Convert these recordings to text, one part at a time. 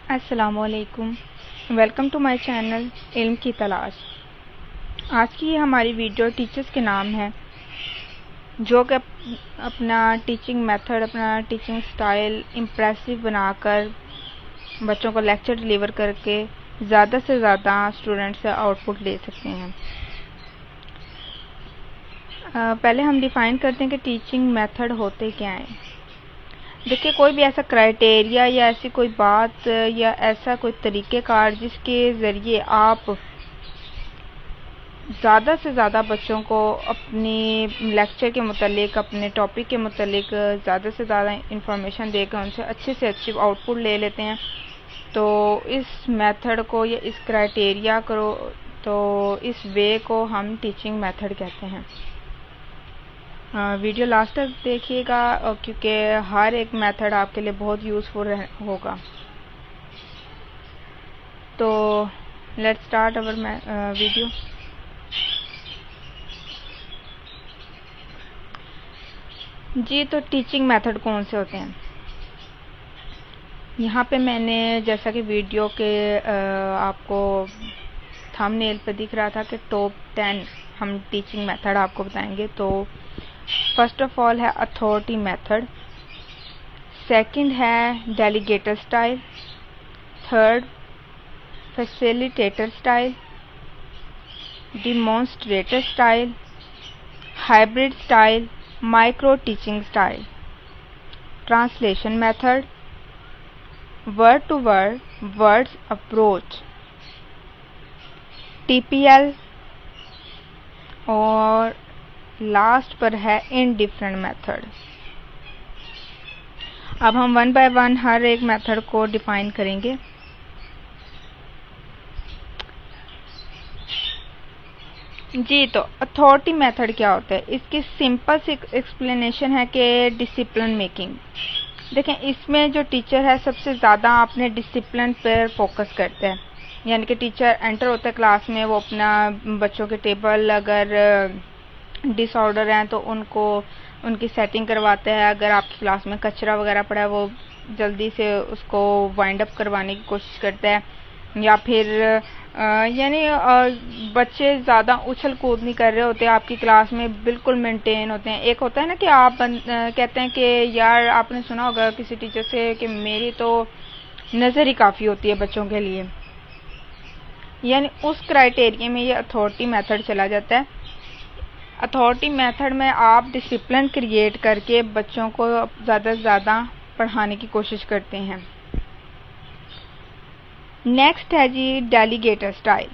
السلام علیکم، welcome to my channel علم کی تلاش۔ آج کی ہماری ویڈیو ٹیچرز کے نام ہے، جو کہ اپنا ٹیچنگ میتھڈ، اپنا ٹیچنگ سٹائل امپریسو بنا کر بچوں کو لیکچر ڈیلیور کر کے زیادہ سے زیادہ اسٹوڈنٹ سے آؤٹ پٹ لے سکتے ہیں۔ پہلے ہم ڈیفائن کرتے ہیں کہ ٹیچنگ میتھڈ ہوتے کیا ہیں۔ دیکھیے، کوئی بھی ایسا کرائٹیریا یا ایسی کوئی بات یا ایسا کوئی طریقہ کار جس کے ذریعے آپ زیادہ سے زیادہ بچوں کو اپنی لیکچر کے متعلق، اپنے ٹاپک کے متعلق زیادہ سے زیادہ انفارمیشن دے کر ان سے اچھی آؤٹ پٹ لے لیتے ہیں، تو اس میتھڈ کو یا اس کرائٹیریا کو، تو اس وے کو ہم ٹیچنگ میتھڈ کہتے ہیں۔ ویڈیو لاسٹ تک دیکھیے گا کیونکہ ہر ایک میتھڈ آپ کے لیے بہت یوزفل ہوگا۔ تو لیٹس اسٹارٹ اور ویڈیو۔ جی، تو ٹیچنگ میتھڈ کون سے ہوتے ہیں؟ یہاں پہ میں نے جیسا کہ ویڈیو کے آپ کو تھم نیل پہ دکھ رہا تھا کہ ٹاپ 10 ہم ٹیچنگ میتھڈ آپ کو بتائیں گے۔ تو فرسٹ آف آل ہے اتھارٹی میتھڈ، سیکنڈ ہے delegator style, third facilitator style, demonstrator style, hybrid style, micro teaching style, translation method, word to words approach, T P L, اور لاسٹ پر ہے انڈیفرنٹ میتھڈ۔ اب ہم ون بائی ون ہر ایک method کو define کریں گے۔ جی، تو اتھارٹی میتھڈ کیا ہوتا ہے؟ اس کی سمپل سی ایکسپلینیشن ہے کہ ڈسپلن میکنگ۔ دیکھیں، اس میں جو ٹیچر ہے سب سے زیادہ اپنے ڈسپلن پر فوکس کرتا ہے، یعنی کہ ٹیچر انٹر ہوتا ہے کلاس میں، وہ اپنا بچوں کے ٹیبل اگر ڈس آرڈر ہیں تو ان کی سیٹنگ کرواتا ہے۔ اگر آپ کی کلاس میں کچرا وغیرہ پڑا ہے وہ جلدی سے اس کو وائنڈ اپ کروانے کی کوشش کرتا ہے، یا پھر یعنی بچے زیادہ اچھل کود نہیں کر رہے ہوتے آپ کی کلاس میں، بالکل مینٹین ہوتے ہیں۔ ایک ہوتا ہے نا کہ آپ کہتے ہیں کہ یار، آپ نے سنا ہوگا کسی ٹیچر سے کہ میری تو نظر ہی کافی ہوتی ہے بچوں کے لیے، یعنی اس کرائٹیریا میں یہ اتھارٹی میتھڈ چلا جاتا ہے۔ اتھارٹی میتھڈ میں آپ ڈسپلن کریٹ کر کے بچوں کو زیادہ سے زیادہ پڑھانے کی کوشش کرتے ہیں۔ نیکسٹ ہے جی ڈیلیگیٹر سٹائل۔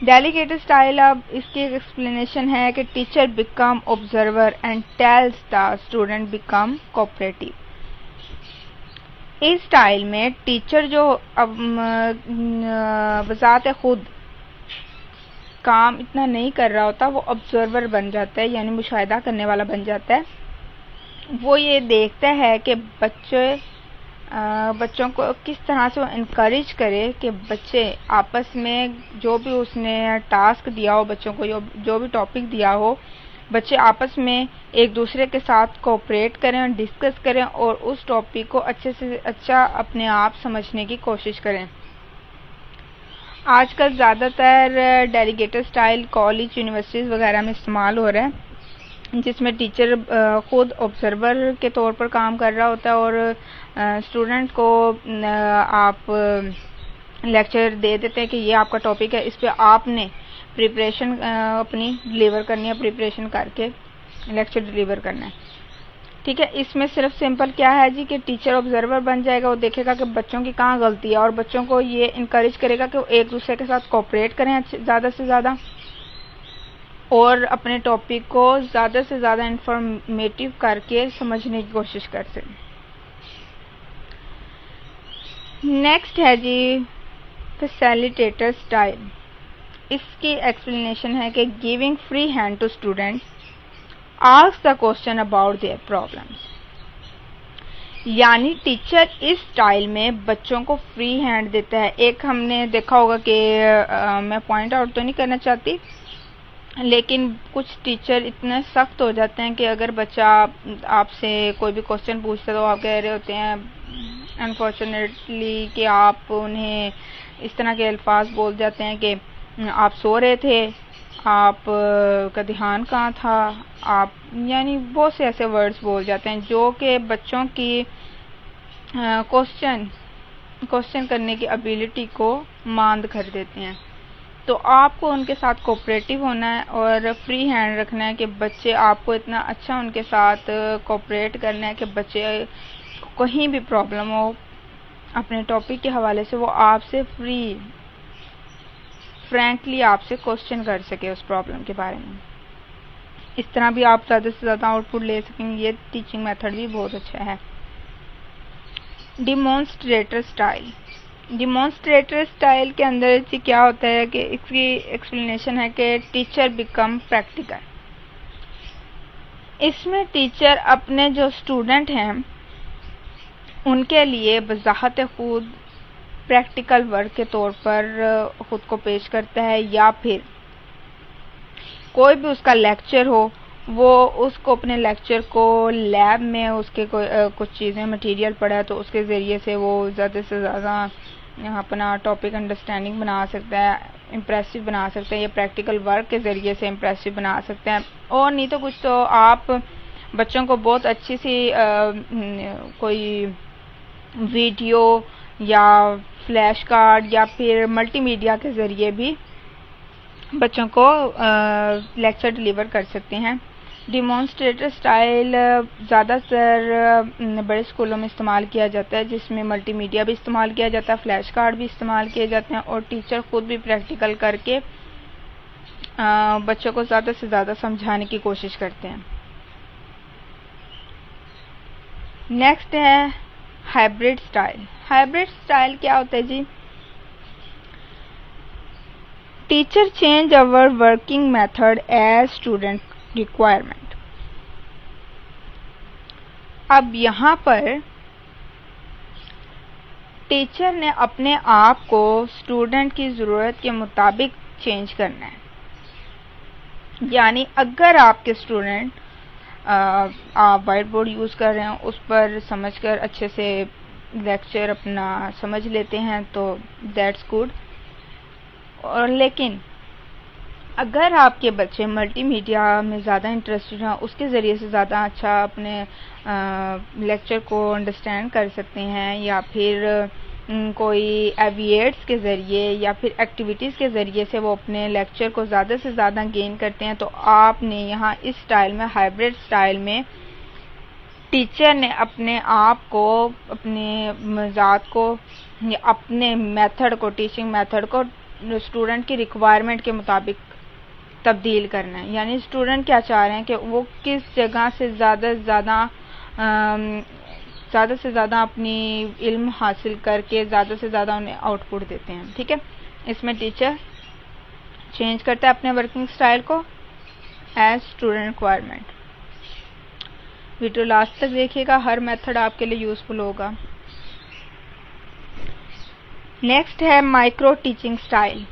ڈیلیگیٹر سٹائل، اب اس کی ایکسپلینیشن ہے کہ teacher become observer and tells the student become cooperative. اس سٹائل میں ٹیچر جو بذات خود کام اتنا نہیں کر رہا ہوتا، وہ آبزرور بن جاتا ہے، یعنی مشاہدہ کرنے والا بن جاتا ہے۔ وہ یہ دیکھتا ہے کہ بچوں کو کس طرح سے وہ انکریج کرے کہ بچے آپس میں جو بھی اس نے ٹاسک دیا ہو، بچوں کو جو بھی ٹاپک دیا ہو، بچے آپس میں ایک دوسرے کے ساتھ کوآپریٹ کریں اور ڈسکس کریں اور اس ٹاپک کو اچھے سے اچھا اپنے آپ سمجھنے کی کوشش کریں۔ آج کل زیادہ تر ڈیلیگیٹر سٹائل کالج، یونیورسٹیز وغیرہ میں استعمال ہو رہا ہے، جس میں ٹیچر خود آبزرور کے طور پر کام کر رہا ہوتا ہے اور اسٹوڈنٹ کو آپ لیکچر دے دیتے ہیں کہ یہ آپ کا ٹاپک ہے، اس پہ آپ نے پریپریشن اپنی ڈیلیور کرنی ہے، پریپریشن کر کے لیکچر ڈیلیور کرنا ہے۔ ٹھیک ہے، اس میں صرف سمپل کیا ہے جی کہ ٹیچر آبزرور بن جائے گا، وہ دیکھے گا کہ بچوں کی کہاں غلطی ہے اور بچوں کو یہ انکریج کرے گا کہ وہ ایک دوسرے کے ساتھ کوآپریٹ کریں زیادہ سے زیادہ اور اپنے ٹاپک کو زیادہ سے زیادہ انفارمیٹیو کر کے سمجھنے کی کوشش کرتے ہیں۔ نیکسٹ ہے جی فیسیلیٹیٹر سٹائل۔ اس کی ایکسپلینیشن ہے کہ giving free hand to students, ask the question about their problems. یعنی ٹیچر اس سٹائل میں بچوں کو فری ہینڈ دیتا ہے۔ ایک ہم نے دیکھا ہوگا کہ میں پوائنٹ آؤٹ تو نہیں کرنا چاہتی، لیکن کچھ ٹیچر اتنے سخت ہو جاتے ہیں کہ اگر بچہ آپ سے کوئی بھی کوسچن پوچھتا ہے تو آپ کہہ رہے ہوتے ہیں انفارچونیٹلی کہ آپ انہیں اس طرح کے الفاظ بول جاتے ہیں کہ آپ سو رہے تھے، آپ کا دھیان کہاں تھا، آپ یعنی بہت سے ایسے ورڈز بول جاتے ہیں جو کہ بچوں کی کوشچن کرنے کی ابیلٹی کو ماند کر دیتے ہیں. تو آپ کو ان کے ساتھ کوپریٹو ہونا ہے اور فری ہینڈ رکھنا ہے کہ بچے آپ کو اتنا اچھا ان کے ساتھ کوپریٹ کرنا ہے کہ بچے کہیں بھی پرابلم ہو اپنے ٹاپک کے حوالے سے وہ آپ سے فرینکلی آپ سے کوشچن کر سکے اس پرابلم کے بارے میں. اس طرح بھی آپ زیادہ سے زیادہ آؤٹ پٹ لے سکیں گے. یہ ٹیچنگ میتھڈ بھی بہت اچھا ہے. Demonstrator style. ڈیمونسٹریٹر اسٹائل کے اندر کیا ہوتا ہے کہ اس کی ایکسپلینیشن ہے کہ ٹیچر بیکم پریکٹیکل. اس میں ٹیچر اپنے جو اسٹوڈنٹ ہیں ان کے لیے بذات خود پریکٹیکل ورک کے طور پر خود کو پیش کرتا ہے، یا پھر کوئی بھی اس کا لیکچر ہو وہ اس کو اپنے لیکچر کو لیب میں اس کے کچھ چیزیں مٹیریل پڑا ہے تو اس کے ذریعے سے وہ زیادہ سے زیادہ اپنا ٹاپک انڈرسٹینڈنگ بنا سکتا ہے، امپریسو بنا سکتا ہے، یا پریکٹیکل ورک کے ذریعے سے امپریسو بنا سکتا ہے. اور نہیں تو کچھ تو آپ بچوں کو بہت اچھی سی کوئی ویڈیو یا فلیش کارڈ یا پھر ملٹی میڈیا کے ذریعے بھی بچوں کو لیکچر ڈیلیور کر سکتے ہیں. ڈیمونسٹریٹر سٹائل زیادہ تر بڑے اسکولوں میں استعمال کیا جاتا ہے، جس میں ملٹی میڈیا بھی استعمال کیا جاتا ہے، فلیش کارڈ بھی استعمال کیے جاتے ہیں، اور ٹیچر خود بھی پریکٹیکل کر کے بچوں کو زیادہ سے زیادہ سمجھانے کی کوشش کرتے ہیں. نیکسٹ ہے ہائبرڈ سٹائل. ہائبرڈ سٹائل کیا ہوتا ہے جی؟ Teacher change our working method as student requirement. اب یہاں پر ٹیچر نے اپنے آپ کو اسٹوڈنٹ کی ضرورت کے مطابق چینج کرنا ہے. یعنی اگر آپ کے اسٹوڈنٹ آپ وائٹ بورڈ یوز کر رہے ہیں، اس پر سمجھ کر اچھے سے لیکچر اپنا سمجھ لیتے ہیں تو دیٹس گڈ. اور لیکن اگر آپ کے بچے ملٹی میڈیا میں زیادہ انٹرسٹڈ ہیں، اس کے ذریعے سے زیادہ اچھا اپنے لیکچر کو انڈرسٹینڈ کر سکتے ہیں، یا پھر کوئی ایویٹس کے ذریعے یا پھر ایکٹیویٹیز کے ذریعے سے وہ اپنے لیکچر کو زیادہ سے زیادہ گین کرتے ہیں، تو آپ نے یہاں اس سٹائل میں ہائبرڈ سٹائل میں ٹیچر نے اپنے آپ کو، اپنے ذات کو، اپنے میتھڈ کو، ٹیچنگ میتھڈ کو اسٹوڈنٹ کی ریکوائرمنٹ کے مطابق تبدیل کرنا ہے. یعنی اسٹوڈنٹ کیا چاہ رہے ہیں کہ وہ کس جگہ سے زیادہ سے زیادہ اپنی علم حاصل کر کے زیادہ سے زیادہ انہیں آؤٹ پٹ دیتے ہیں. ٹھیک ہے، اس میں ٹیچر چینج کرتا ہے اپنے ورکنگ سٹائل کو as student requirement. Video last تک دیکھیے گا، ہر میتھڈ آپ کے لیے یوزفل ہوگا. نیکسٹ ہے micro teaching style.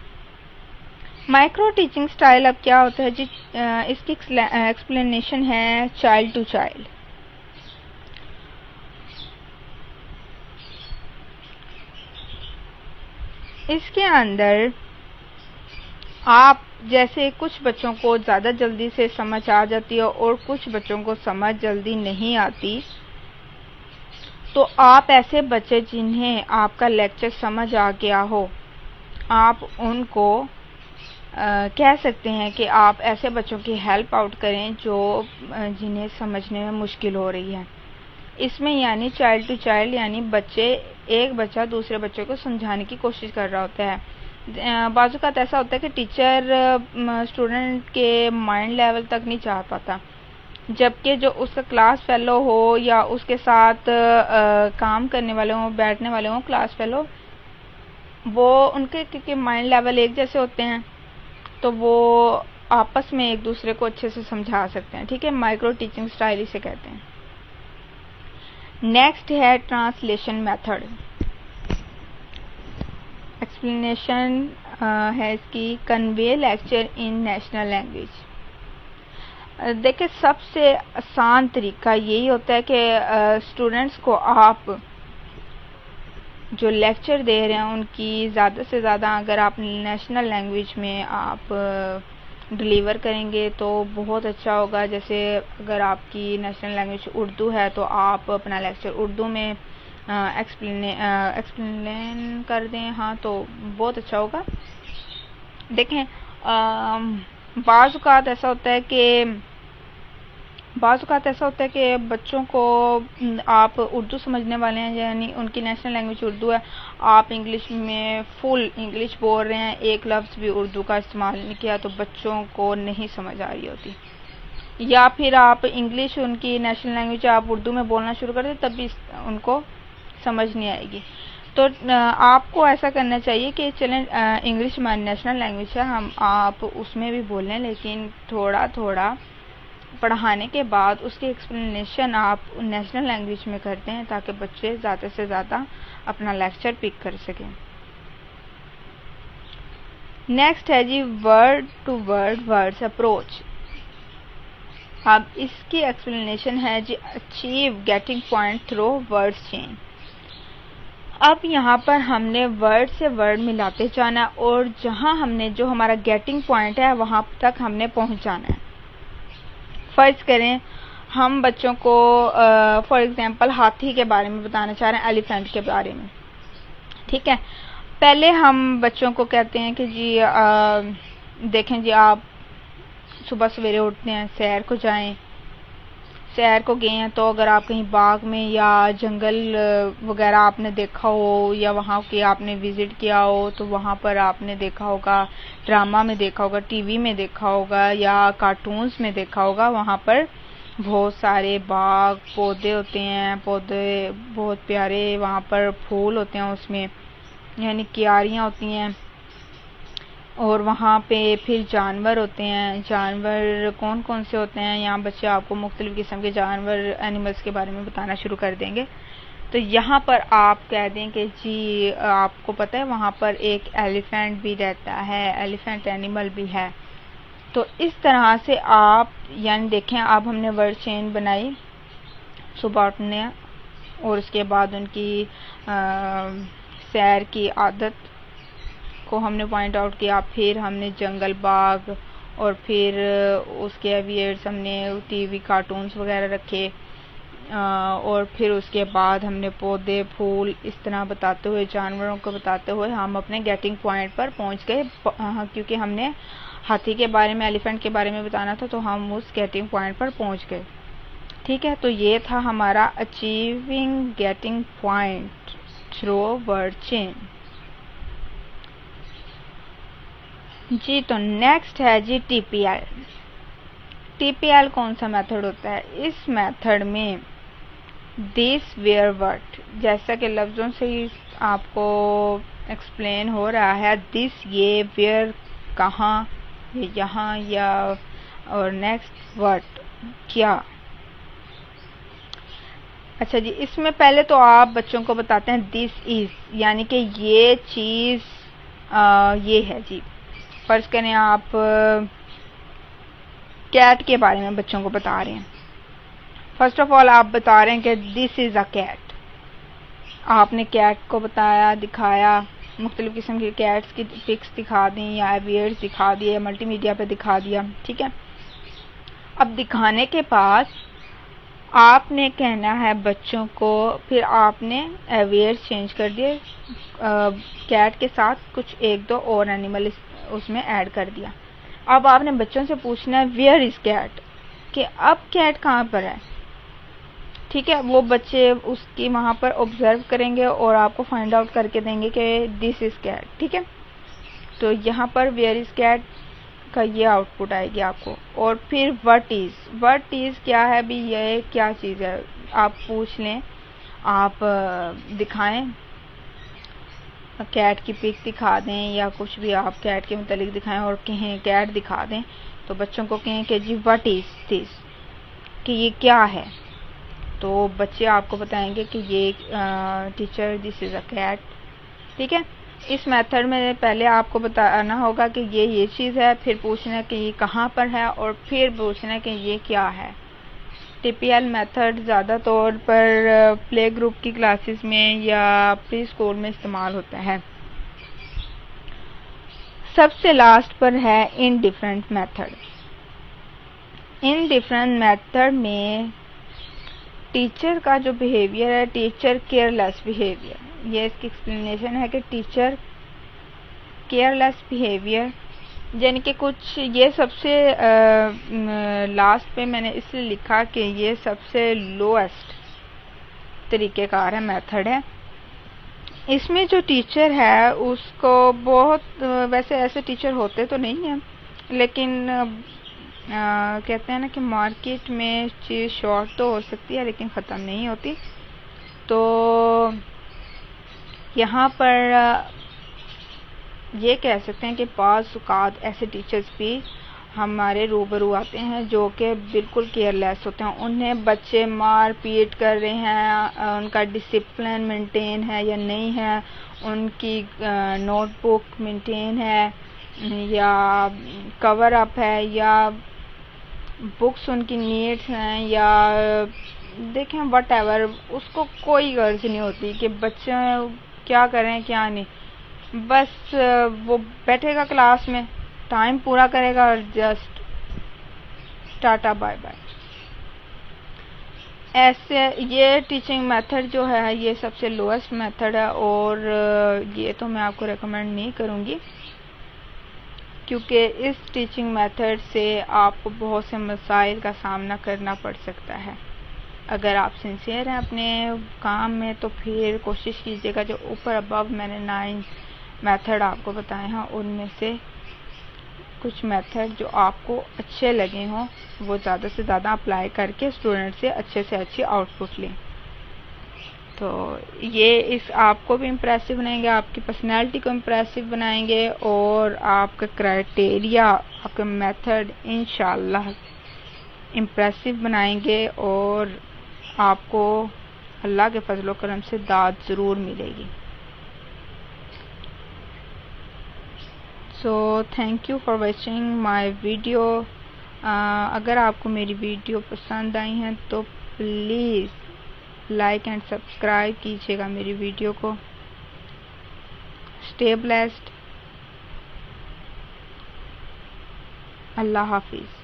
Micro teaching style اب کیا ہوتا ہے جی؟ اس کی ایکسپلینیشن ہے چائلڈ ٹو چائلڈ. اس کے اندر آپ جیسے کچھ بچوں کو زیادہ جلدی سے سمجھ آ جاتی ہے اور کچھ بچوں کو سمجھ جلدی نہیں آتی، تو آپ ایسے بچے جنہیں آپ کا لیکچر سمجھ آ گیا ہو، آپ ان کو کہہ سکتے ہیں کہ آپ ایسے بچوں کی ہیلپ آؤٹ کریں جو جنہیں سمجھنے میں مشکل ہو رہی ہے. اس میں یعنی چائلڈ ٹو چائلڈ یعنی ایک بچہ دوسرے بچے کو سمجھانے کی کوشش کر رہا ہوتا ہے. بعض اوقات ایسا ہوتا ہے کہ ٹیچر اسٹوڈنٹ کے مائنڈ لیول تک نہیں چاہ پاتا، جبکہ جو اس کا کلاس فیلو ہو یا اس کے ساتھ کام کرنے والے ہوں، بیٹھنے والے ہوں، کلاس فیلو، وہ ان کے کیونکہ مائنڈ لیول ایک جیسے ہوتے ہیں تو وہ آپس میں ایک دوسرے کو اچھے سے سمجھا سکتے ہیں. ٹھیک ہے، مائکرو ٹیچنگ سٹائل اسے کہتے ہیں. نیکسٹ ہے ٹرانسلیشن میتھڈ. ایکسپلینیشن ہے اس کی کنوے لیکچر ان نیشنل لینگویج. دیکھیں سب سے آسان طریقہ یہی ہوتا ہے کہ اسٹوڈنٹس کو آپ جو لیکچر دے رہے ہیں ان کی زیادہ سے زیادہ اگر آپ نیشنل لینگویج میں آپ ڈلیور کریں گے تو بہت اچھا ہوگا. جیسے اگر آپ کی نیشنل لینگویج اردو ہے تو آپ اپنا لیکچر اردو میں ایکسپلین کر دیں. ہاں تو بہت اچھا ہوگا. دیکھیں بعض اوقات ایسا ہوتا ہے کہ بچوں کو آپ اردو سمجھنے والے ہیں یعنی ان کی نیشنل لینگویج اردو ہے, آپ انگلش میں فل انگلش بول رہے ہیں, ایک لفظ بھی اردو کا استعمال نہیں کیا تو بچوں کو نہیں سمجھ آ رہی ہوتی. یا پھر آپ انگلش ان کی نیشنل لینگویج آپ اردو میں بولنا شروع کر دیں تب بھی ان کو سمجھ نہیں آئے گی. تو آپ کو ایسا کرنا چاہیے کہ چلیں انگلش ہماری نیشنل لینگویج ہے, آپ اس میں بھی بولیں لیکن تھوڑا تھوڑا پڑھانے کے بعد اس کی ایکسپلینیشن آپ نیشنل لینگویج میں کرتے ہیں تاکہ بچے زیادہ سے زیادہ اپنا لیکچر پک کر سکیں. نیکسٹ ہے جی word to word words approach. اب اس کی ایکسپلینیشن ہے جی achieve getting point through words chain. اب یہاں پر ہم نے ورڈ سے ورڈ ملاتے جانا اور جہاں ہم نے جو ہمارا گیٹنگ پوائنٹ ہے وہاں تک ہم نے پہنچانا ہے. فرض کریں ہم بچوں کو فار ایگزامپل ہاتھی کے بارے میں بتانا چاہ رہے ہیں, ایلیفینٹ کے بارے میں. ٹھیک ہے, پہلے ہم بچوں کو کہتے ہیں کہ جی دیکھیں جی آپ صبح سویرے اٹھتے ہیں, سیر کو جائیں, سیر کو گئے ہیں تو اگر آپ کہیں باغ میں یا جنگل وغیرہ آپ نے دیکھا ہو یا وہاں کی آپ نے وزٹ کیا ہو تو وہاں پر آپ نے دیکھا ہوگا, ڈرامہ میں دیکھا ہوگا, ٹی وی میں دیکھا ہوگا یا کارٹونز میں دیکھا ہوگا, وہاں پر بہت سارے باغ پودے ہوتے ہیں, پودے بہت پیارے, وہاں پر پھول ہوتے ہیں اس میں یعنی کیاریاں ہوتی ہیں, اور وہاں پہ پھر جانور ہوتے ہیں. جانور کون کون سے ہوتے ہیں یہاں بچے آپ کو مختلف قسم کے جانور اینیملز کے بارے میں بتانا شروع کر دیں گے. تو یہاں پر آپ کہہ دیں کہ جی آپ کو پتہ ہے وہاں پر ایک ایلیفینٹ بھی رہتا ہے, ایلیفینٹ اینیمل بھی ہے. تو اس طرح سے آپ یعنی دیکھیں اب ہم نے ورڈ چین بنائی, صبح اٹھنے اور اس کے بعد ان کی سیر کی عادت کو ہم نے پوائنٹ آؤٹ کیا, پھر ہم نے جنگل, باغ اور پھر اس کے ایویئرز ہم نے ٹی وی کارٹونز وغیرہ رکھے, اور پھر اس کے بعد ہم نے پودے پھول اس طرح بتاتے ہوئے جانوروں کو بتاتے ہوئے ہم اپنے گیٹنگ پوائنٹ پر پہنچ گئے, کیونکہ ہم نے ہاتھی کے بارے میں ایلیفینٹ کے بارے میں بتانا تھا تو ہم اس گیٹنگ پوائنٹ پر پہنچ گئے. ٹھیک ہے, تو یہ تھا ہمارا achieving getting point through word chain. جی تو نیکسٹ ہے جی T P L. T P L کون سا میتھڈ ہوتا ہے؟ اس میتھڈ میں دس ویئر وٹ, جیسا کہ لفظوں سے ہی آپ کو ایکسپلین ہو رہا ہے, دس یہ, ویئر کہاں, یہ یہاں یا, اور نیکسٹ وٹ کیا. اچھا جی, اس میں پہلے تو آپ بچوں کو بتاتے ہیں دس از یعنی کہ یہ چیز یہ ہے جی. فرض کریں آپ کیٹ کے بارے میں بچوں کو بتا رہے ہیں. فرسٹ آف آل آپ بتا رہے ہیں کہ دس از اے کیٹ. آپ نے کیٹ کو بتایا, دکھایا, مختلف قسم کی کیٹس کی پکس دکھا دیں یا ایویئرز دکھا دیے, ملٹی میڈیا پہ دکھا دیا. ٹھیک ہے, اب دکھانے کے بعد آپ نے کہنا ہے بچوں کو, پھر آپ نے ایویئرز چینج کر دیے, کیٹ کے ساتھ کچھ ایک دو اور اینیمل اس میں ایڈ کر دیا. اب آپ نے بچوں سے پوچھنا ہے ویئر از کیٹ, کہ اب کیٹ کہاں پر ہے. ٹھیک ہے, وہ بچے اس کی وہاں پر آبزرو کریں گے اور آپ کو فائنڈ آؤٹ کر کے دیں گے کہ دس از کیٹ. ٹھیک ہے, تو یہاں پر ویئر از کیٹ کا یہ آؤٹ پٹ آئے گی آپ کو. اور پھر وٹ از, وٹ از کیا ہے بھی, یہ کیا چیز ہے آپ پوچھ لیں, آپ دکھائیں, کیٹ کی پک دکھا دیں یا کچھ بھی آپ کیٹ کے متعلق دکھائیں اور کہیں کیٹ دکھا دیں, تو بچوں کو کہیں کہ جی وٹ از دس, کہ یہ کیا ہے. تو بچے آپ کو بتائیں گے کہ یہ teacher this is a cat. ٹھیک ہے, اس میتھڈ میں پہلے آپ کو بتانا ہوگا کہ یہ چیز ہے, پھر پوچھنا کہ یہ کہاں پر ہے, اور پھر پوچھنا کہ یہ کیا ہے. TPL میتھڈ زیادہ طور پر پلے گروپ کی کلاسز میں یا پری اسکول میں استعمال ہوتا ہے. سب سے لاسٹ پر ہے انڈیفرنٹ میتھڈ. انڈیفرنٹ میتھڈ میں ٹیچر کا جو بیہیویئر ہے، ٹیچر کیئر لیس بیہیویئر، یہ اس کی ایکسپلینیشن ہے کہ ٹیچر کیئر لیس بیہیویئر، یعنی کہ کچھ یہ سب سے لاسٹ پہ میں نے اس لیے لکھا کہ یہ سب سے لوئسٹ طریقہ کار ہے، میتھڈ ہے. اس میں جو ٹیچر ہے اس کو بہت، ویسے ایسے ٹیچر ہوتے تو نہیں ہیں لیکن کہتے ہیں نا کہ مارکیٹ میں چیز شارٹ تو ہو سکتی ہے لیکن ختم نہیں ہوتی. تو یہاں پر یہ کہہ سکتے ہیں کہ بعض اوقات ایسے ٹیچرز بھی ہمارے روبرو آتے ہیں جو کہ بالکل کیئر لیس ہوتے ہیں. انہیں بچے مار پیٹ کر رہے ہیں، ان کا ڈسپلن مینٹین ہے یا نہیں ہے، ان کی نوٹ بک مینٹین ہے یا کور اپ ہے، یا بکس ان کی نیٹس ہیں، یا دیکھیں وٹ ایور، اس کو کوئی غرض نہیں ہوتی کہ بچے کیا کریں کیا نہیں. بس وہ بیٹھے گا کلاس میں، ٹائم پورا کرے گا اور جسٹ ٹاٹا بائے بائے. ایسے یہ ٹیچنگ میتھڈ جو ہے یہ سب سے لوئسٹ میتھڈ ہے، اور یہ تو میں آپ کو ریکمینڈ نہیں کروں گی کیونکہ اس ٹیچنگ میتھڈ سے آپ کو بہت سے مسائل کا سامنا کرنا پڑ سکتا ہے. اگر آپ سنسیئر ہیں اپنے کام میں تو پھر کوشش کیجیے گا جو اوپر ابو میں نے 9 میتھڈ آپ کو بتائے ہیں ان میں سے کچھ میتھڈ جو آپ کو اچھے لگے ہوں وہ زیادہ سے زیادہ اپلائی کر کے اسٹوڈنٹ سے اچھی آؤٹ پٹ لیں. تو یہ اس آپ کو بھی امپریسو بنائیں گے، آپ کی پرسنالٹی کو امپریسو بنائیں گے، اور آپ کا کرائٹیریا، آپ کا میتھڈ انشاءاللہ امپریسو بنائیں گے، اور آپ کو اللہ کے فضل و کرم سے داد ضرور ملے گی. So thank you for watching my video. اگر آپ کو میری ویڈیو پسند آئی ہیں تو پلیز لائک اینڈ سبسکرائب کیجیے گا میری ویڈیو کو. Stay blessed. اللہ حافظ.